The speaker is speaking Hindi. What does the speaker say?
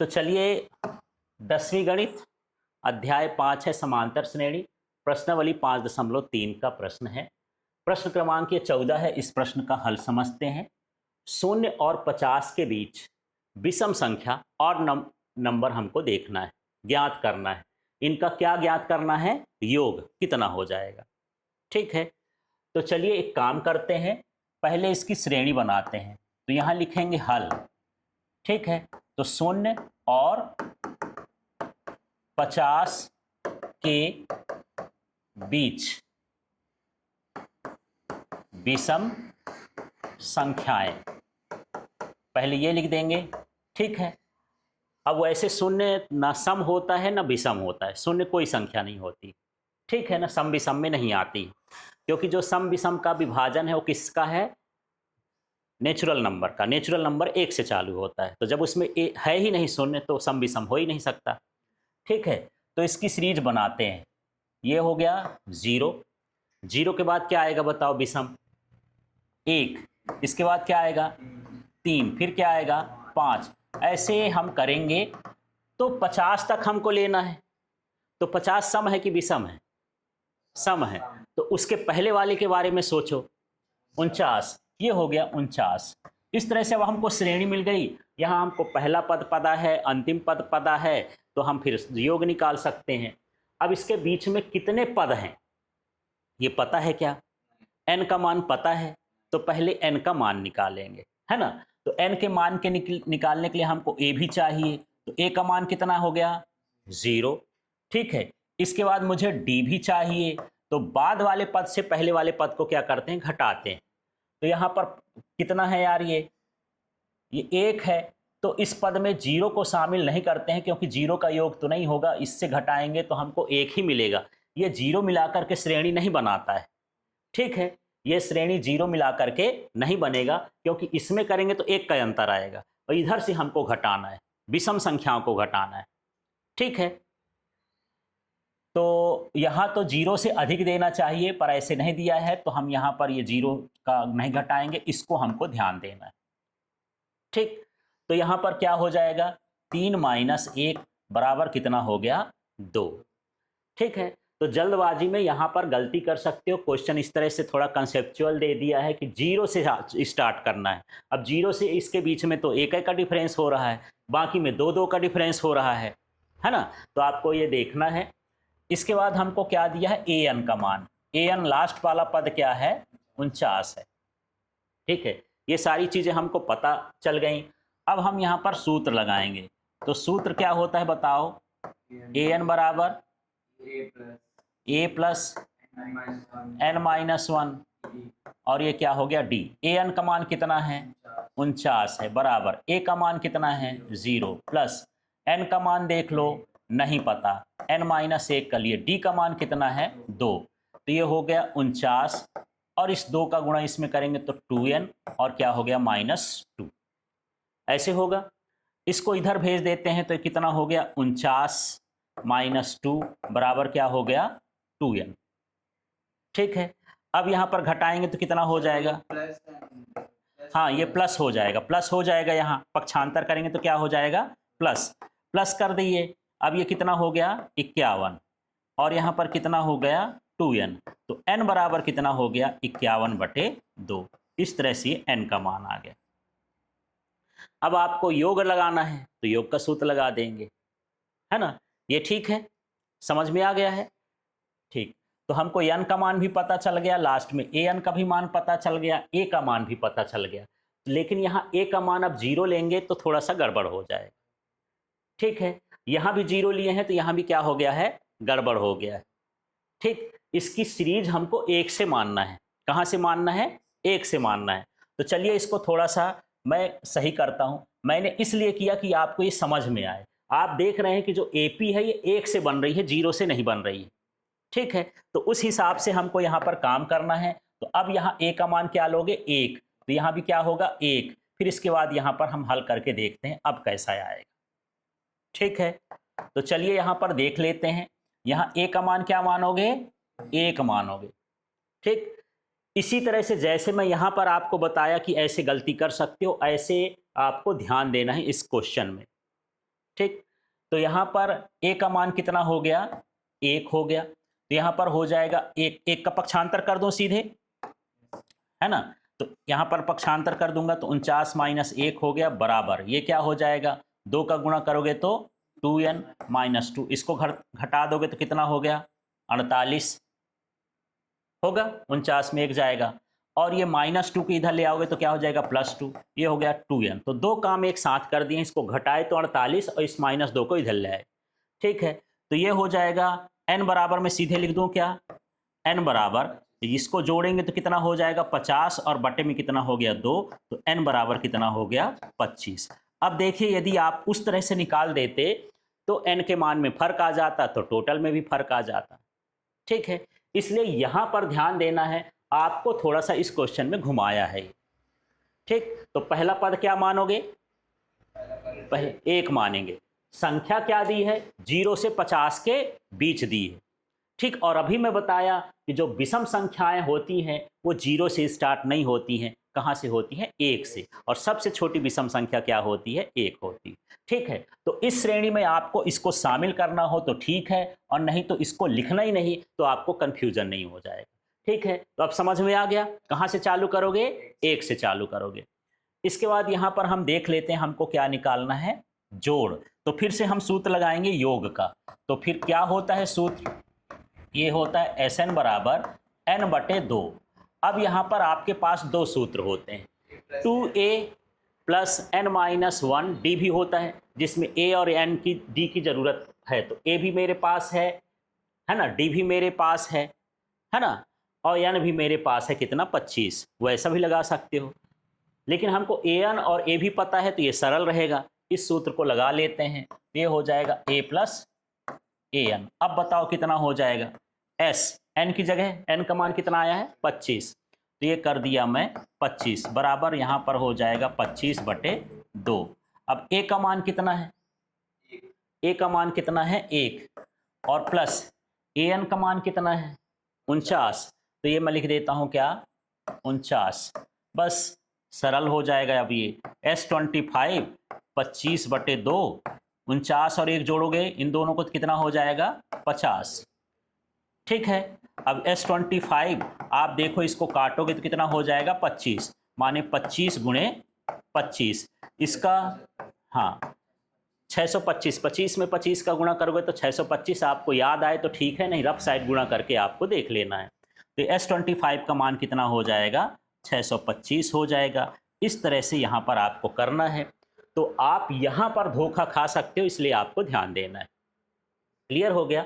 तो चलिए 10वीं गणित अध्याय 5 है समांतर श्रेणी, प्रश्नावली 5.3 का प्रश्न है। प्रश्न क्रमांक ये 14 है। इस प्रश्न का हल समझते हैं। 0 और 50 के बीच विषम संख्या और नंबर हमको देखना है, ज्ञात करना है। इनका क्या ज्ञात करना है? योग कितना हो जाएगा। ठीक है, तो चलिए एक काम करते हैं, पहले इसकी श्रेणी बनाते हैं। तो यहाँ लिखेंगे हल। ठीक है, तो 0 और 50 के बीच विषम संख्याएं, पहले ये लिख देंगे। ठीक है, अब वैसे 0 ना सम होता है ना विषम होता है। 0 कोई संख्या नहीं होती, ठीक है ना, सम विषम में नहीं आती, क्योंकि जो सम विषम का विभाजन है वो किसका है? नेचुरल नंबर का। नेचुरल नंबर 1 से चालू होता है, तो जब उसमें है ही नहीं 0 तो सम विषम हो ही नहीं सकता। ठीक है, तो इसकी सीरीज बनाते हैं। ये हो गया 0, 0 के बाद क्या आएगा बताओ? विषम 1, इसके बाद क्या आएगा? 3, फिर क्या आएगा? 5। ऐसे हम करेंगे तो 50 तक हमको लेना है। तो 50 सम है कि विषम है? सम है। तो उसके पहले वाले के बारे में सोचो, 49, ये हो गया 49। इस तरह से अब हमको श्रेणी मिल गई। यहाँ हमको पहला पद पता है, अंतिम पद पता है, तो हम फिर योग निकाल सकते हैं। अब इसके बीच में कितने पद हैं ये पता है क्या? n का मान पता है, तो पहले n का मान निकालेंगे, है ना। तो n के मान के निकालने के लिए हमको a भी चाहिए। तो a का मान कितना हो गया? 0। ठीक है, इसके बाद मुझे d भी चाहिए। तो बाद वाले पद से पहले वाले पद को क्या करते हैं? घटाते हैं। तो यहाँ पर कितना है यार? ये 1 है। तो इस पद में 0 को शामिल नहीं करते हैं, क्योंकि 0 का योग तो नहीं होगा। इससे घटाएंगे तो हमको 1 ही मिलेगा। ये 0 मिलाकर के श्रेणी नहीं बनाता है। ठीक है, ये श्रेणी 0 मिलाकर के नहीं बनेगा, क्योंकि इसमें करेंगे तो 1 का अंतर आएगा, और इधर से हमको घटाना है, विषम संख्याओं को घटाना है। ठीक है, तो यहाँ तो 0 से अधिक देना चाहिए, पर ऐसे नहीं दिया है, तो हम यहाँ पर ये 0 का नहीं घटाएंगे, इसको हमको ध्यान देना है। ठीक, तो यहाँ पर क्या हो जाएगा? 3 - 1 बराबर कितना हो गया? 2। ठीक है, तो जल्दबाजी में यहाँ पर गलती कर सकते हो। क्वेश्चन इस तरह से थोड़ा कंसेप्चुअल दे दिया है कि 0 से स्टार्ट करना है। अब 0 से इसके बीच में तो 1 का डिफरेंस हो रहा है, बाकी में 2 का डिफरेंस हो रहा है ना। तो आपको ये देखना है। इसके बाद हमको क्या दिया है? an का मान। an लास्ट वाला पद क्या है? 49 है। ठीक है, ये सारी चीज़ें हमको पता चल गई। अब हम यहाँ पर सूत्र लगाएंगे। तो सूत्र क्या होता है बताओ? an बराबर a प्लस n-1, और ये क्या हो गया? d। an का मान कितना है? 49 है, बराबर a का मान कितना है? 0, प्लस n का मान देख लो, नहीं पता, n-1 का लिए d का मान कितना है? 2। तो ये हो गया 49, और इस 2 का गुणा इसमें करेंगे तो 2n, और क्या हो गया? -2। ऐसे होगा। इसको इधर भेज देते हैं तो कितना हो गया? 49 - 2 बराबर क्या हो गया? 2n। ठीक है, अब यहाँ पर घटाएंगे तो कितना हो जाएगा? हाँ, ये प्लस हो जाएगा, प्लस हो जाएगा। यहाँ पक्षांतर करेंगे तो क्या हो जाएगा? प्लस। प्लस कर दिए। अब ये कितना हो गया? 51, और यहाँ पर कितना हो गया? 2n। तो n बराबर कितना हो गया? 51/2। इस तरह से n का मान आ गया। अब आपको योग लगाना है, तो योग का सूत्र लगा देंगे, है ना। ये ठीक है, समझ में आ गया है? ठीक, तो हमको n का मान भी पता चल गया, लास्ट में an का भी मान पता चल गया, a का मान भी पता चल गया। लेकिन यहाँ a का मान अब 0 लेंगे तो थोड़ा सा गड़बड़ हो जाएगा। ठीक है, यहाँ भी 0 लिए हैं तो यहाँ भी क्या हो गया है? गड़बड़ हो गया है। ठीक, इसकी सीरीज हमको 1 से मानना है। कहाँ से मानना है? 1 से मानना है। तो चलिए इसको थोड़ा सा मैं सही करता हूँ। मैंने इसलिए किया कि आपको ये समझ में आए। आप देख रहे हैं कि जो AP है ये 1 से बन रही है, 0 से नहीं बन रही है। ठीक है, तो उस हिसाब से हमको यहाँ पर काम करना है। तो अब यहाँ a का मान क्या लोगे? 1। तो यहाँ भी क्या होगा? 1। फिर इसके बाद यहाँ पर हम हल करके देखते हैं अब कैसा आएगा। ठीक है, तो चलिए यहाँ पर देख लेते हैं। यहाँ a का मान क्या मानोगे? 1 मानोगे। ठीक, इसी तरह से जैसे मैं यहाँ पर आपको बताया कि ऐसे गलती कर सकते हो, ऐसे आपको ध्यान देना है इस क्वेश्चन में। ठीक, तो यहाँ पर a का मान कितना हो गया, 1 हो गया, तो यहाँ पर हो जाएगा 1 का पक्षांतर कर दो सीधे, है ना, तो यहाँ पर पक्षांतर कर दूंगा तो 49 माइनस 1 हो गया बराबर, ये क्या हो जाएगा, 2 का गुणा करोगे तो 2n माइनस 2, इसको घटा दोगे तो कितना हो गया, 48 होगा, 49 में 1 जाएगा, और ये -2 को इधर ले आओगे तो क्या हो जाएगा, +2, ये हो गया 2n। तो दो काम एक साथ कर दिए, इसको घटाए तो 48 और इस -2 को इधर ले आए। ठीक है, तो ये हो जाएगा n बराबर में सीधे लिख दूं क्या, n बराबर, इसको जोड़ेंगे तो कितना हो जाएगा 50 और बटे में कितना हो गया 2, तो n बराबर कितना हो गया 25। अब देखिए यदि आप उस तरह से निकाल देते तो n के मान में फर्क आ जाता, तो टोटल में भी फर्क आ जाता। ठीक है, इसलिए यहां पर ध्यान देना है, आपको थोड़ा सा इस क्वेश्चन में घुमाया है। ठीक, तो पहला पद क्या मानोगे, पहले 1 मानेंगे, संख्या क्या दी है, 0 से 50 के बीच दी है। ठीक, और अभी मैं बताया कि जो विषम संख्याएं होती हैं वो 0 से स्टार्ट नहीं होती हैं, कहाँ से होती हैं, 1 से, और सबसे छोटी विषम संख्या क्या होती है, 1 होती है। ठीक है, तो इस श्रेणी में आपको इसको शामिल करना हो तो ठीक है, और नहीं तो इसको लिखना ही नहीं, तो आपको कंफ्यूजन नहीं हो जाएगा। ठीक है, तो अब समझ में आ गया, कहाँ से चालू करोगे, 1 से चालू करोगे। इसके बाद यहाँ पर हम देख लेते हैं हमको क्या निकालना है, जोड़। तो फिर से हम सूत्र लगाएंगे योग का, तो फिर क्या होता है सूत्र, ये होता है Sn बराबर n/2। अब यहाँ पर आपके पास दो सूत्र होते हैं, 2a प्लस n-1 d भी होता है, जिसमें a और n की d की जरूरत है, तो a भी मेरे पास है ना, d भी मेरे पास है ना, और n भी मेरे पास है कितना 25, वैसा भी लगा सकते हो, लेकिन हमको an और a भी पता है तो ये सरल रहेगा, इस सूत्र को लगा लेते हैं, ये हो जाएगा a प्लस an। अब बताओ कितना हो जाएगा, s n की जगह n का मान कितना आया है 25, तो ये कर दिया मैं 25 बराबर, यहाँ पर हो जाएगा 25/2। अब a का मान कितना है, a का मान कितना है 1, और प्लस an का मान कितना है 49, तो ये मैं लिख देता हूँ क्या 49, बस सरल हो जाएगा। अब ये S25 25/2, 49 और 1 जोड़ोगे इन दोनों को तो कितना हो जाएगा 50। ठीक है, अब S25 आप देखो इसको काटोगे तो कितना हो जाएगा 25, माने 25 गुणे 25, इसका हाँ 625, 25 में 25 का गुणा करोगे तो 625, आपको याद आए तो ठीक है, नहीं रफ साइड गुणा करके आपको देख लेना है। तो S25 का मान कितना हो जाएगा 625 हो जाएगा। इस तरह से यहाँ पर आपको करना है, तो आप यहाँ पर धोखा खा सकते हो, इसलिए आपको ध्यान देना है। क्लियर हो गया।